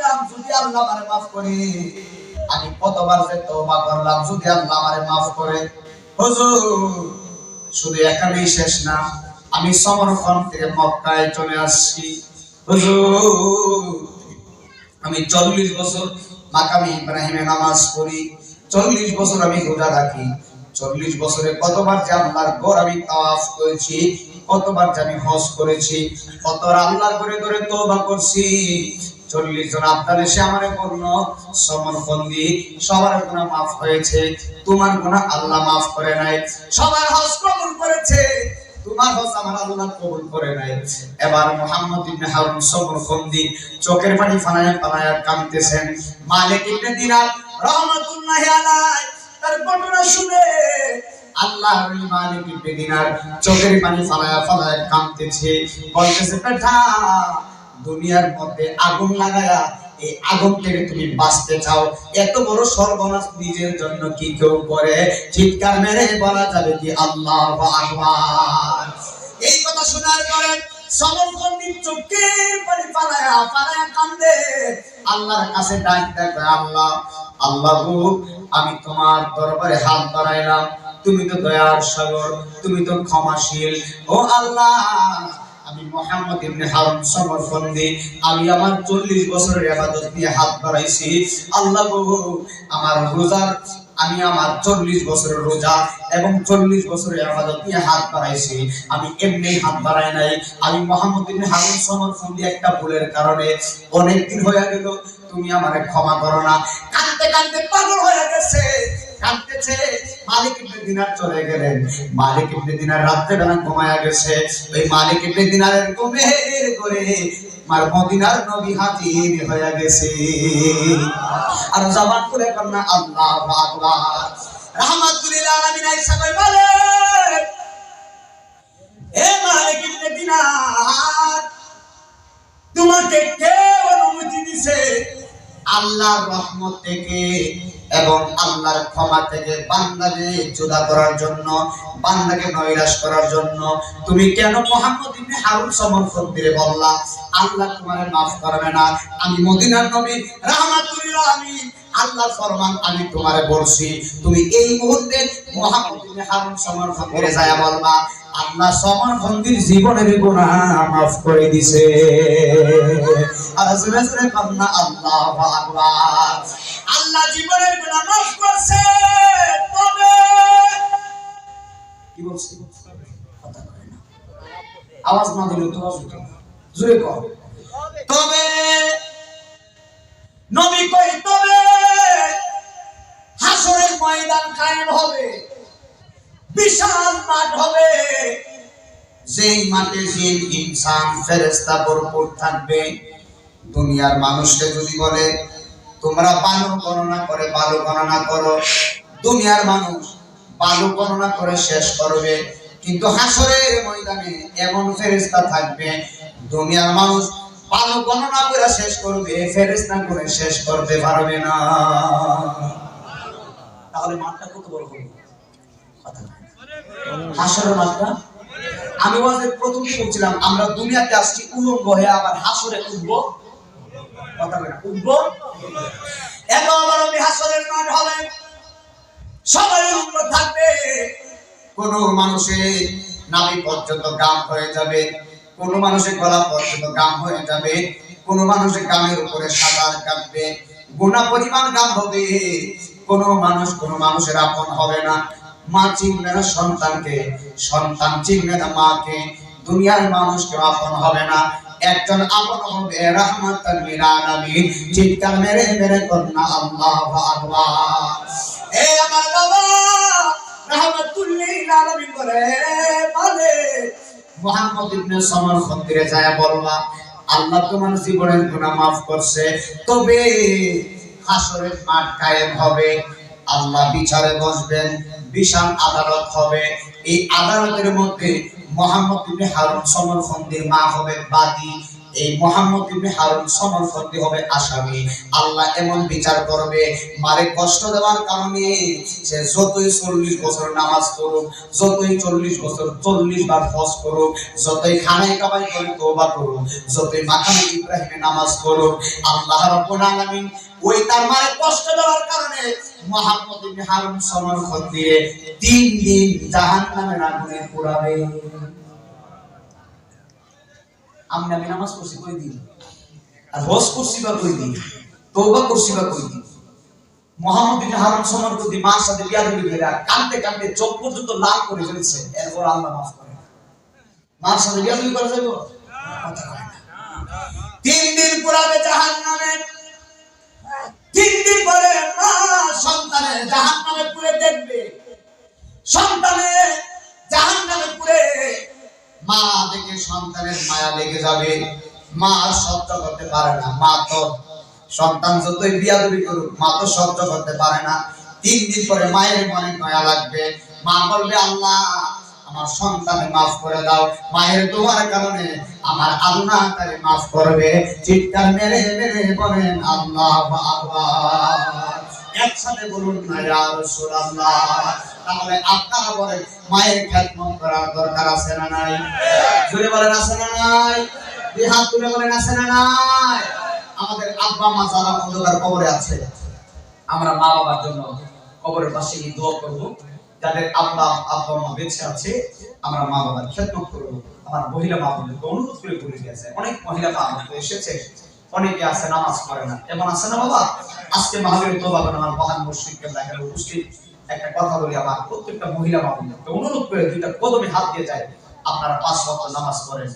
দিলাম যদি আল্লাহ আমারে মাফ করে। আমি কতবার যে তওবা করলাম যদি আল্লাহ আমারে মাফ করে। হুজুর শুধু এখানেই শেষ না, আমি সমরকন্দ থেকে মক্কায় চলে আসছি। হুজুর আমি 40 বছর মাকামে ইব্রাহিমে নামাজ পড়ি, 40 বছর আমি রোজা রাখি, 40 বছরে কতবার যে আল্লাহর ঘর আমি তাওয়াফ করেছি, কতবার যে আমি হজ করেছি, কতবার আল্লাহর ঘরে ধরে তওবা করছি। 40 জন আব্দাল এসে আমারে বলল, সমরকন্দি সবার গুনাহ মাফ হয়েছে, তোমার গুনাহ আল্লাহ মাফ করে নাই। সবার হজ কবুল করেছে, তোমার হজ আমার আল্লাহ কবুল করে নাই। এবার মুহাম্মদ ইবনে হারুন সমরকন্দি চোখের পানি ফালায়া ফালায়া কাঁদতেছেন। মালিক ইবনে দিনার রাহমাতুল্লাহি আলাইহি তার ঘটনা শুনে আল্লাহর মালিক ইবনে দিনার চোখের পানি ফালায়া ফালায়া কাঁদতেছে, বলতেছে বেটা দুনিয়ার মধ্যে আগুন লাগায়া এই আগুন থেকে তুমি বাঁচতে চাও, এত বড় সর্বনাশ নিজের জন্য কি কেউ করে? চিৎকার মেরে বলা যাবে কি আল্লাহু আকবার। এই কথা শোনার পরে সমরকন্দি চোখের পানি ফালায়া ফালায়া কাঁদে, আল্লাহর কাছে ডাক দেয়, আল্লাহ আল্লাহ গো আমি তোমার দরবারে হাত বাড়াইলাম, তুমি তো দয়ার সাগর, তুমি তো ক্ষমাশীল। ও আল্লাহ আমি মুহাম্মদ ইবনে হারুন সমরকন্দি আমি আমার 40 বছরের ইবাদত নিয়ে হাত বাড়াইছি, আল্লাহ গো আমার রোজার আমি আমার 40 বছরের রোজা এবং 40 বছরের ইবাদত নিয়ে হাত বাড়াইছি, আমি এমনি হাত বাড়াই নাই। আমি মুহাম্মদ ইবনে হারুন সমরকন্দি একটা ভুলের কারণে অনেক দিন হয়ে গেল, তুমি আমারে ক্ষমা করো না। কাঁদতে কাঁদতে পাগল হয়ে গেছে, কাঁদতেছে। মালিক ইবনে দিনার চলে গেলেন। মালিক ইবনে দিনার রাতে বেলা ঘুমায়া গেছে। ওই মালিক ইবনে দিনারের ঘুমের করে মার মদিনার নবী হাজির হয়ে গেছে। আর জবান খুলে কন্যা আল্লাহু আকবার। রাহমাতুল লিল আলামিন আয়েশা কই বলে, এ মালিক ইবনে দিনার তোমাকে কে অনুমতি দিছে আল্লাহর রহমত থেকে এবং আল্লাহর ক্ষমা থেকে বান্দাকে জুদা করার জন্য, বান্দাকে নৈরাশ করার জন্য? তুমি কেন মুহাম্মদ ইবনে হারুন সমরকন্দিরে বললা আল্লাহ তোমারে maaf করবে না? আমি মদিনার নবী রাহমাতুল লিল আলামিন আল্লাহর ফরমান আমি তোমারে বলছি, তুমি এই মুহূর্তে মুহাম্মদ ইবনে হারুন সমরকন্দিরে যায়া বলবা আল্লাহ সমরকন্দির জীবনের গুনাহ maaf করে দিয়েছে। আর জোরে জোরে কন্যা আল্লাহু আকবার। আল্লাহ জীবনের গুনাহ maaf করছে, তবে কি বলছে? কথা কয় না, আওয়াজ না দিলে তো আসবে, জোরে কর। তবে নবী কই তবে হাসরের ময়দান কায়েম হবে, বিশাল মাঠ হবে, যেই মাঠে জিন ইনসান ফেরেশতা ভরপুর থাকবে। দুনিয়ার মানুষকে যদি বলে তোমরা বালু গণনা করে বালু গণনা করো, দুনিয়ার মানুষ বালু গণনা করে শেষ করবে, কিন্তু হাসরের ময়দানে এমন ফেরেশতা থাকবে দুনিয়ার মানুষ বালু গণনা করে শেষ করবে, ফেরেশতা করে শেষ করতে পারবে না। তাহলে মাঠটা কত বড় হবে? হাসরের মাঠটা আমি ওয়াজের প্রথমে বলছিলাম আমরা দুনিয়াতে আসছি উলঙ্গ হয়ে, আবার হাসরে উঠবো। কথা বলেন উঠবো, এত বড় হাসরের মাঠ হবে, সবাই উলঙ্গ থাকবে। কোন মানুষের নাভি পর্যন্ত গাম হয়ে যাবে, কোন মানুষের গলা পর্যন্ত গাম হয়ে যাবে, কোন মানুষের গামের উপরে সাঁতার কাটবে, গুণা পরিমাণ গাম হবে। কোন মানুষের আপন হবে না। মা চিনবে না সন্তানকে, সন্তান চিনবে না মাকে, দুনিয়ার মানুষকে আপন হবে না। একজন আপন হবে রাহমাতাল লিল আলামিন। চিৎকার মেরে মেরে কন্যা আল্লাহু আকবার। এ আমার বাবা রাহমাতুল লিল আলামিন বলে বলে মুহাম্মদ ইবনে সমরকন্দিরে যায় বলবা আল্লাহ তোমার জীবনের গুনাহ maaf করছে, তবে হাসরের মাঠ কায়েম হবে, আল্লাহ বিচারে বসবেন, বিশাল আদালত হবে। এই আদালতের মধ্যে মুহাম্মদ ইবনে হারুন সমরকন্দির মা হবে বাদী, এই মুহাম্মদ ইবনে হারুন সমরকন্দি হবে আসামি। আল্লাহ এমন বিচার করবে, মারে কষ্ট দেওয়ার কারণে সে যতই 40 বছর নামাজ পড়ুক, যতই 40 বছর 40 বার হজ করুক, যতই খানায় কামাই করে তওবা করুক, যতই মাকামে ইব্রাহিমে নামাজ পড়ুক, আল্লাহ রাব্বুল আলামিন ওই তার মারে কষ্ট দেওয়ার কারণে মুহাম্মদ ইবনে হারুন সমরকন্দি 3 দিন জাহান্নামের আগুনে পোড়াবে। আমি নামাজ পড়ছি কই দিন, আর হজ করছি বা কই দিন, তওবা করছি বা কই দিন। মুহাম্মদ ইবনে হারুন সমরকন্দি মার সাথে বিয়াদবি করে কাঁদতে কাঁদতে চোখ পর্যন্ত লাল করে ফেলছে, এরপর আল্লাহ মাফ করে। মার সাথে বিয়াদবি করা যাবে? কথা কয় না। 3 দিন পোড়াবে জাহান্নামে। 3 দিন পরে মা সন্তানের জাহান্নামে পুড়ে দেখবে, সন্তানের জাহান্নামে পুড়ে মা দেখে সন্তানের মায়া লেগে যাবে। মা সহ্য করতে পারে না, মা তো সন্তান যতই বিয়াদবি করুক মা তো সহ্য করতে পারে না। 3 দিন পরে মায়ের মনে মায়া লাগবে, মা বলবে আল্লাহ আমার সন্তানে মাফ করে দাও। মায়ের দোয়ার কারণে আমার আল্লাহ তারে মাফ করবে। চিৎকার মেরে মেরে বলেন আল্লাহু আকবার। একসাথে বলুন না ইয়া রাসূলুল্লাহ। তাহলে আপনারা বলেন মায়ের খেদমত করার দরকার আছে না নাই? জোরে বলেন আছে না নাই? দুই হাত তুলে বলেন আছে না নাই? আমাদের আব্বা মা যারা অন্ধকার কবরে আছে, আমরা মা বাবার জন্য কবরের পাশে গিয়ে দোয়া করব। যাদের আব্বা মা বেঁচে আছে আমরা মা বাবার খেদমত করব। আমার মহিলা মা বোনদেরকে অনুরোধ করে বলে দিয়েছে, অনেক মহিলা মা বোন এসেছে, অনেকে আছে নামাজ পড়ে না, এমন আছে না বাবা? আজকে মাহফিলে তোবা করেন আমার মহান মুশরিক কেবলা এখানে উপস্থিত। একটা কথা বলি, আমার প্রত্যেকটা মহিলা মা বোনদেরকে অনুরোধ করে দুইটা কদমে হাত দিয়ে যায়, আপনারা 5 ওয়াক্ত নামাজ পড়েন,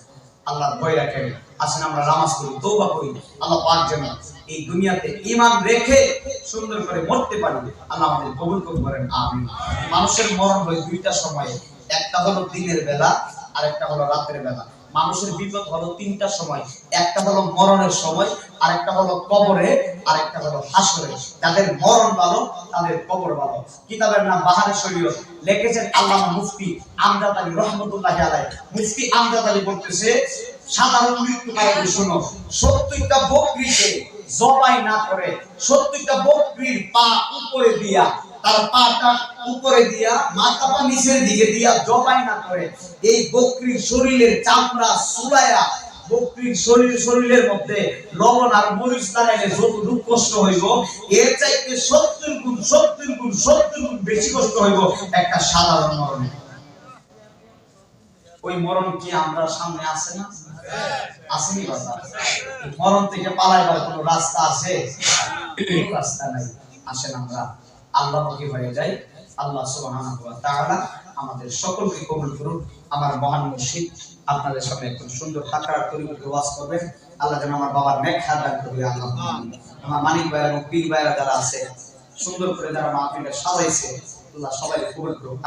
আল্লাহর ভয় রাখেন, আসেন আমরা নামাজ পড়ি, তওবা করি। আল্লাহ পাক যেন এই দুনিয়াতে ঈমান রেখে সুন্দর করে মরতে পারি, আল্লাহ আমাদের কবুল করেন, আমিন। মানুষের মরণ হয় 2টা সময়ে, একটা হলো দিনের বেলা আর একটা হলো রাতের বেলা। মানুষের বিপদ হলো 3টা সময়, একটা হলো মরণের সময়, আর একটা হলো কবরে, আর একটা হলো হাসরে। যাদের মরণ ভালো তাদের কবর ভালো। কিতাবের নাম বাহারে শরীয়ত, লিখেছেন আল্লামা মুফতি আমজাদ আলী রহমাতুল্লাহি আলাইহি। মুফতি আমজাদ আলী বলতেছে সাধারণ মৃত্যু কারণে শোনো, 70টা বকরিকে জবাই না করে, 70টা বকরির পা উপরে দিয়া, তার পাটা উপরে দিয়া মাথা পা নিচের দিকে দিয়া জবাই না করে, এই বকরির শরীরের চামড়া চুলায়া বকরির শরীরের মধ্যে লবণ আর মরিচ লাগাইলে যতটুকু কষ্ট হইব, এর চাইতে 70 গুণ বেশি কষ্ট হইব একটা সাধারণ মরণে। ওই মরণ কি আমরা সামনে আছে না? আসেনি বাবা? মরণ থেকে পালাইবার কোনো রাস্তা আছে? কোনো রাস্তা নাই। আসেন আমরা আল্লাহমুখী হয়ে যাই। আল্লাহ সুবহানাহু ওয়া তাআলা আমাদের সকলকে কবুল করুন। আমার মহান মুর্শিদ আপনাদের সামনে একদম সুন্দর তাকরার তরিকাতে ওয়াজ করবেন। আল্লাহ যেন আমার বাবার নেক হায়াত দান করে। আল্লাহ আমার মানিক ভাই এবং পীর ভাইরা যারা আছে সুন্দর করে যারা মাহফিলটা সাজাইছে, আল্লাহ সবাইকে কবুল করুন।